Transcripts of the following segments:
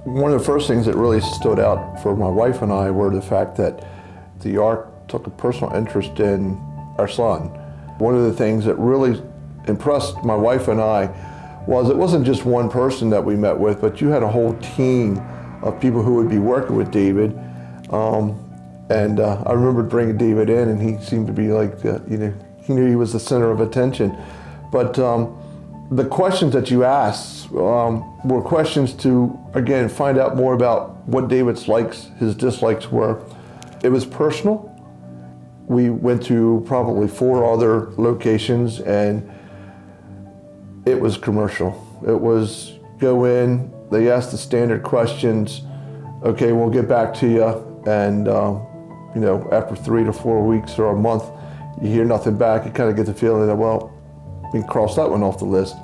One of the first things that really stood out for my wife and I were the fact that the Arc took a personal interest in our son. One of the things that really impressed my wife and I was it wasn't just one person that we met with, but you had a whole team of people who would be working with David. I remember bringing David in, and he seemed to be like, he knew he was the center of attention. But the questions that you asked were questions to, again, find out more about what David's likes, his dislikes were. It was personal. We went to probably 4 other locations, and it was commercial. It was go in, they asked the standard questions, okay, we'll get back to you, and after 3 to 4 weeks or a month, you hear nothing back, you kind of get the feeling that, well, we can cross that one off the list.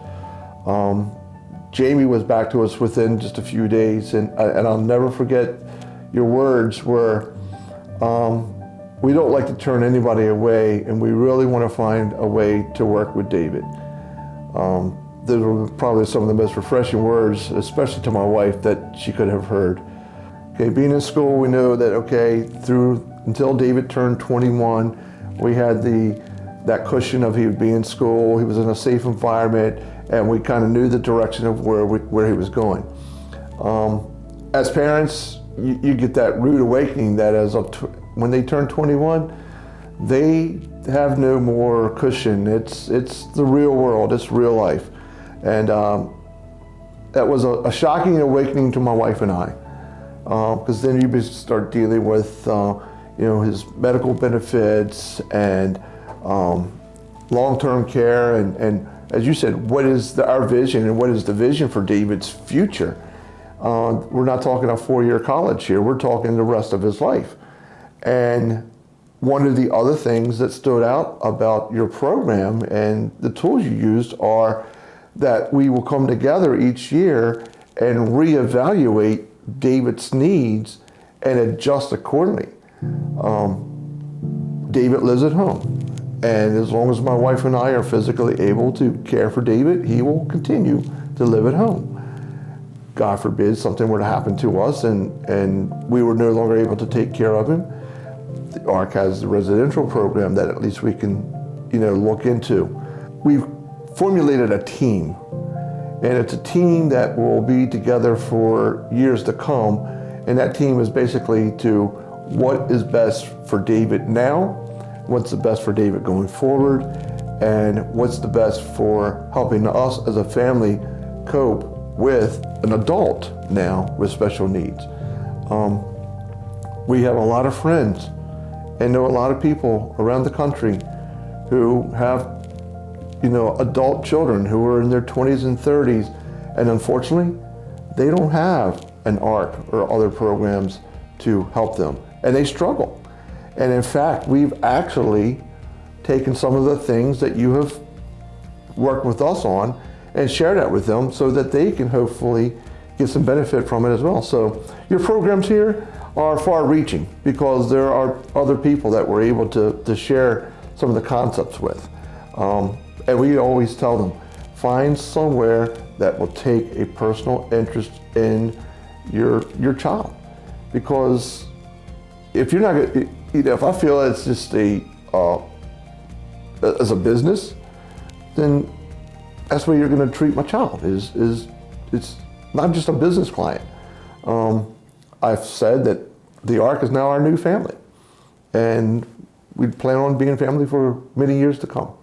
Jamie was back to us within just a few days, and I'll never forget your words were, we don't like to turn anybody away, and we really want to find a way to work with David. Those were probably some of the most refreshing words, especially to my wife, that she could have heard. Okay, being in school, we know that, okay, until David turned 21, we had that cushion of he would be in school, he was in a safe environment, and we kind of knew the direction of where he was going. As parents, you get that rude awakening that when they turn 21, they have no more cushion. It's the real world, it's real life. And that was a shocking awakening to my wife and I, because then you start dealing with his medical benefits and long-term care, and as you said, what is our vision and what is the vision for David's future? We're not talking a 4-year college here, we're talking the rest of his life. And one of the other things that stood out about your program and the tools you used are that we will come together each year and reevaluate David's needs and adjust accordingly. David lives at home, and as long as my wife and I are physically able to care for David, he will continue to live at home. God forbid something were to happen to us and we were no longer able to take care of him. The Arc has the residential program that at least we can, look into. We've formulated a team, and it's a team that will be together for years to come, and that team is basically to what is best for David now, what's the best for David going forward, and what's the best for helping us as a family cope with an adult now with special needs. We have a lot of friends and know a lot of people around the country who have adult children who are in their 20s and 30s, and unfortunately they don't have an Arc or other programs to help them, and they struggle. And in fact, we've actually taken some of the things that you have worked with us on and share that with them so that they can hopefully get some benefit from it as well. So your programs here are far-reaching because there are other people that we're able to share some of the concepts with. And we always tell them, find somewhere that will take a personal interest in your child. Because if you're not, if I feel it's just as a business, then that's where you're going to treat my child. It's not just a business client. I've said that the Arc is now our new family, and we plan on being family for many years to come.